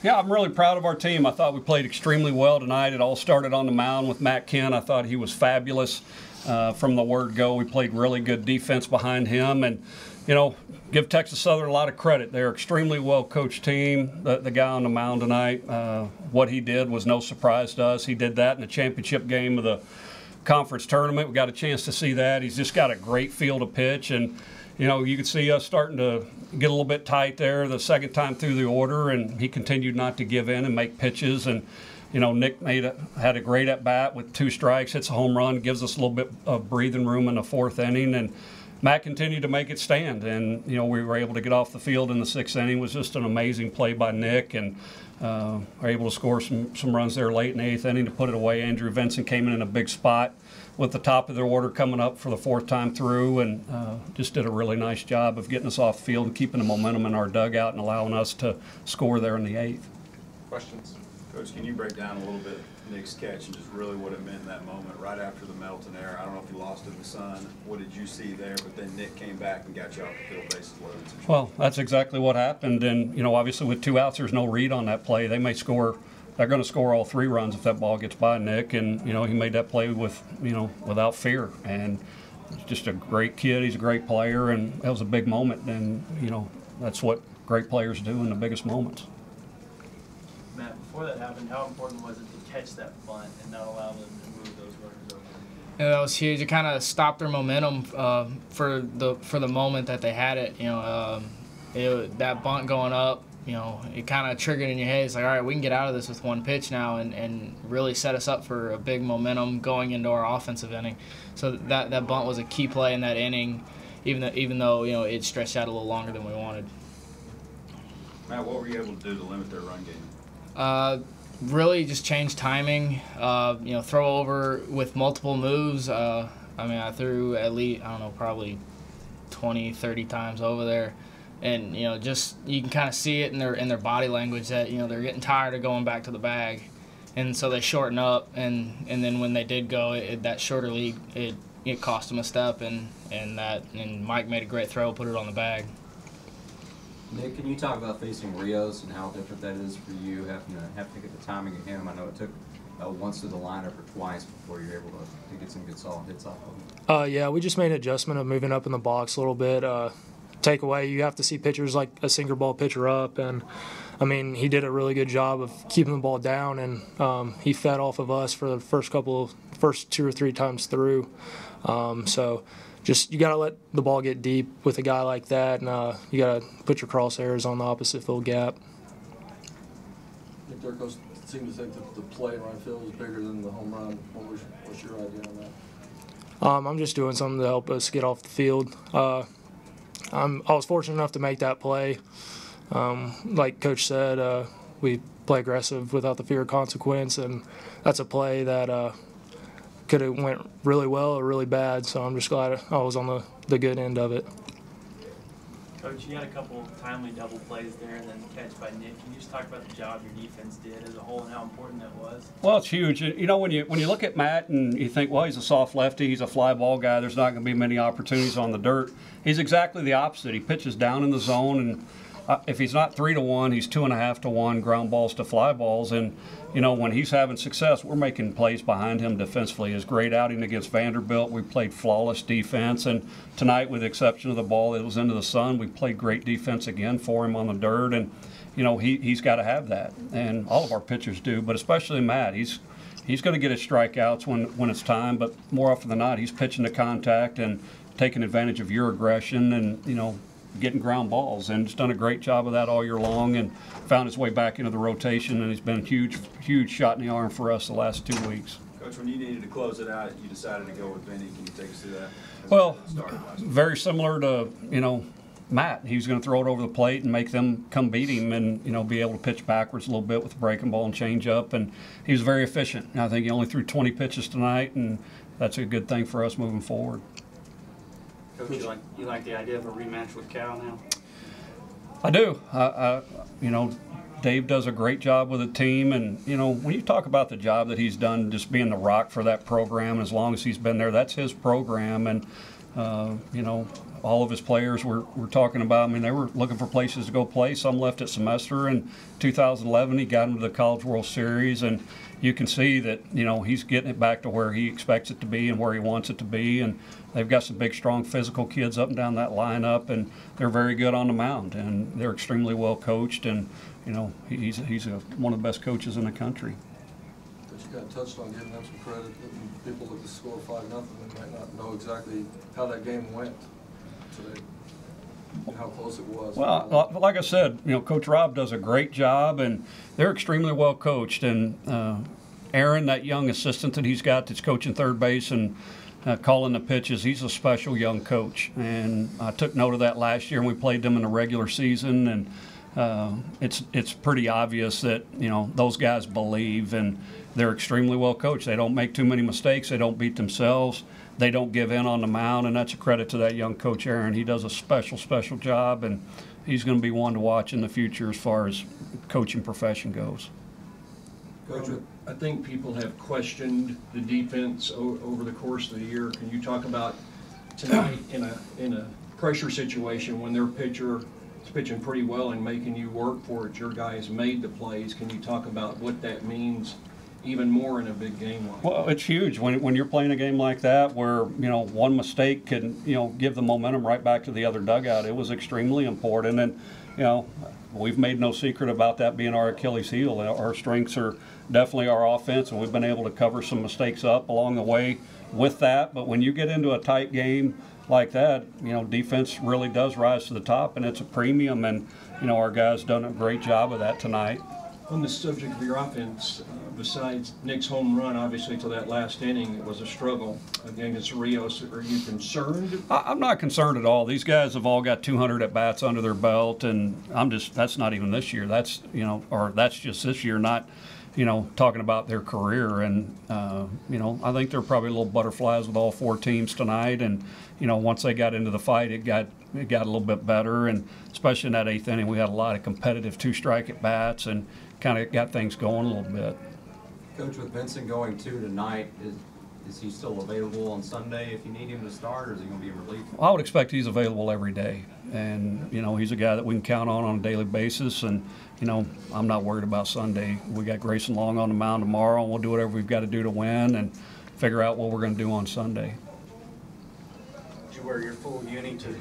Yeah, I'm really proud of our team. I thought we played extremely well tonight. It all started on the mound with Matt Kent. I thought he was fabulous from the word go. We played really good defense behind him, and give Texas Southern a lot of credit. They're an extremely well-coached team. The guy on the mound tonight, what he did was no surprise to us. He did that in the championship game of the conference tournament. We got a chance to see that. He's just got a great feel to pitch, and you could see us starting to get a little bit tight there the second time through the order, and he continued not to give in and make pitches. And Nick had a great at bat with 2 strikes, hits a home run, gives us a little bit of breathing room in the 4th inning, and Matt continued to make it stand. And we were able to get off the field in the 6th inning. It was just an amazing play by Nick, and were able to score some runs there late in the 8th inning to put it away. Andrew Vincent came in a big spot with the top of their order coming up for the 4th time through, and just did a really nice job of getting us off the field and keeping the momentum in our dugout and allowing us to score there in the 8th. Questions? Coach, can you break down a little bit Nick's catch and just really what it meant in that moment right after the Melton error? I don't know if you lost in the sun. What did you see there? But then Nick came back and got you off the field bases loaded. Well, that's exactly what happened. And, obviously with 2 outs, there's no read on that play. They may score. They're going to score all 3 runs if that ball gets by Nick. And, he made that play with, without fear. And he's just a great kid. He's a great player. And that was a big moment. And, that's what great players do in the biggest moments. Matt, before that happened, how important was it to catch that bunt and not allow them to move those runners over? Yeah, that was huge. It kind of stopped their momentum for the moment that they had it. That bunt going up, it kind of triggered in your head. It's like, all right, we can get out of this with 1 pitch now, and really set us up for a big momentum going into our offensive inning. So that bunt was a key play in that inning, even though it stretched out a little longer than we wanted. Matt, what were you able to do to limit their run game? Really just change timing, throw over with multiple moves. I threw at least, probably 20, 30 times over there. And, just you can kind of see it in their body language that, they're getting tired of going back to the bag. And so they shorten up, and then when they did go, that shorter lead, it cost them a step, and Mike made a great throw, put it on the bag. Nick, can you talk about facing Rios and how different that is for you, having to get the timing of him? I know it took once to the lineup or twice before you're able to get some good solid hits off of him. Yeah, we just made an adjustment of moving up in the box a little bit. Takeaway, you have to see pitchers like a sinker ball pitcher up, and he did a really good job of keeping the ball down, and he fed off of us for the first 2 or 3 times through. So just you got to let the ball get deep with a guy like that, and you got to put your crosshairs on the opposite field gap. Nick Durko seemed to think that the play in right field was bigger than the home run. What's your idea on that? I'm just doing something to help us get off the field. I was fortunate enough to make that play. Like Coach said, we play aggressive without the fear of consequence, and that's a play that could have went really well or really bad, so I'm just glad I was on the good end of it. Coach, you had a couple timely double plays there and then the catch by Nick. Can you just talk about the job your defense did as a whole and how important that was? Well, it's huge. When you look at Matt and you think, well, he's a soft lefty, he's a fly ball guy, there's not going to be many opportunities on the dirt. He's exactly the opposite. He pitches down in the zone, and if he's not 3-1, he's 2.5-1 ground balls to fly balls. And when he's having success, we're making plays behind him defensively. His great outing against Vanderbilt, we played flawless defense. And tonight, with the exception of the ball that was into the sun, we played great defense again for him on the dirt. And he's got to have that, and all of our pitchers do, but especially Matt. He's going to get his strikeouts when it's time, but more often than not, he's pitching to contact and taking advantage of your aggression and getting ground balls, and he's done a great job of that all year long and found his way back into the rotation, and he's been a huge shot in the arm for us the last 2 weeks. Coach, when you needed to close it out, you decided to go with Vinny. Can you take us through that? Well, very similar to Matt. He was going to throw it over the plate and make them come beat him, and be able to pitch backwards a little bit with the breaking ball and change up, and he was very efficient. I think he only threw 20 pitches tonight, and that's a good thing for us moving forward. Coach, you like the idea of a rematch with Cal now? I do. Dave does a great job with the team, and when you talk about the job that he's done, just being the rock for that program, as long as he's been there, that's his program, and all of his players were talking about. I mean, they were looking for places to go play. Some left at semester. In 2011, he got into the College World Series, and you can see that, you know, he's getting it back to where he expects it to be and where he wants it to be. And they've got some big, strong, physical kids up and down that lineup, and they're very good on the mound, and they're extremely well coached. And you know, he's one of the best coaches in the country. But you kind of touched on giving them some credit. People look at the score 5-0 and might not know exactly how that game went today, and how close it was. Well, like I said, you know, Coach Rob does a great job, and they're extremely well coached. And Aaron, that young assistant that he's got that's coaching third base and calling the pitches, he's a special young coach. And I took note of that last year, and we played them in the regular season. And it's pretty obvious that, you know, those guys believe, and they're extremely well coached. They don't make too many mistakes. They don't beat themselves. They don't give in on the mound, and that's a credit to that young coach, Aaron. He does a special job, and he's going to be one to watch in the future as far as coaching profession goes. Coach, I think people have questioned the defense over the course of the year. Can you talk about tonight in a pressure situation when their pitcher is pitching pretty well and making you work for it? Your guys made the plays. Can you talk about what that means even more in a big game like that? Well, it's huge when you're playing a game like that where, you know, one mistake can, you know, give the momentum right back to the other dugout. It was extremely important, and, you know, we've made no secret about that being our Achilles heel. Our strengths are definitely our offense, and we've been able to cover some mistakes up along the way with that. But when you get into a tight game like that, you know, defense really does rise to the top, and it's a premium, and, you know, our guys done a great job of that tonight. On the subject of your offense, besides Nick's home run, obviously, to that last inning, it was a struggle against Rios. Are you concerned? I'm not concerned at all. These guys have all got 200 at-bats under their belt, and that's not even this year. That's, you know, or that's just this year, not, you know, talking about their career. And, you know, I think they're probably little butterflies with all four teams tonight. And, you know, once they got into the fight, it got a little bit better. And especially in that eighth inning, we had a lot of competitive two-strike at-bats and kind of got things going a little bit. Coach, with Vincent going 2 tonight, is he still available on Sunday if you need him to start, or is he going to be in relief? Well, I would expect he's available every day. And, you know, he's a guy that we can count on a daily basis. And, you know, I'm not worried about Sunday. We got Grayson Long on the mound tomorrow, and we'll do whatever we've got to do to win and figure out what we're going to do on Sunday. Did you wear your full uni to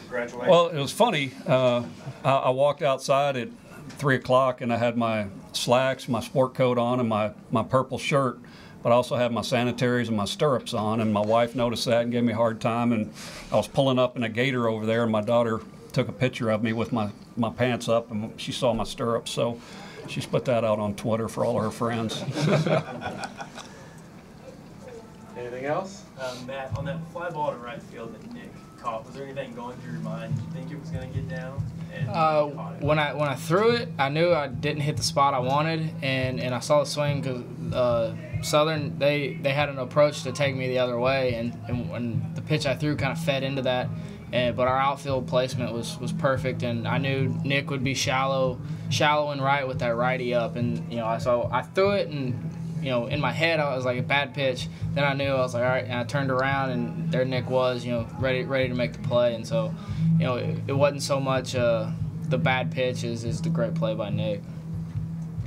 graduate? Well, it was funny. I walked outside at 3 o'clock, and I had my slacks, my sport coat on, and my purple shirt, but I also had my sanitaries and my stirrups on, and my wife noticed that and gave me a hard time. And I was pulling up in a gator over there, and my daughter took a picture of me with my pants up, and she saw my stirrups, so she's put that out on Twitter for all of her friends. Anything else? Matt, on that fly ball to right field that Nick caught, was there anything going through your mind? Did you think it was going to get down? And When I threw it, I knew I didn't hit the spot I wanted, and I saw the swing because Southern, they had an approach to take me the other way, and when the pitch I threw kind of fed into that. But our outfield placement was perfect, and I knew Nick would be shallow and right with that righty up, and, you know, so I threw it, and, you know, in my head I was like, a bad pitch. Then I knew, I was like, all right, and I turned around, and there Nick was, you know, ready to make the play. And so, you know, it wasn't so much the bad pitch as the great play by Nick.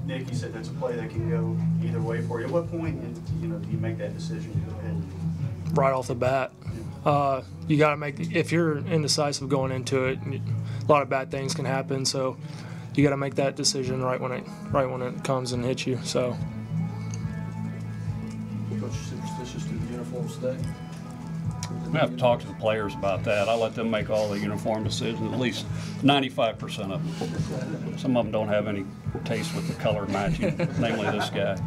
Nick, you said that's a play that can go either way for you. At what point, do you make that decision to go ahead? Right off the bat. You got to make, if you're indecisive going into it, a lot of bad things can happen. So you got to make that decision right when it comes and hits you. So. Coach, superstitious to the uniforms today? I'm going to have to talk to the players about that. I let them make all the uniform decisions, at least 95% of them. Some of them don't have any taste with the color matching, namely this guy.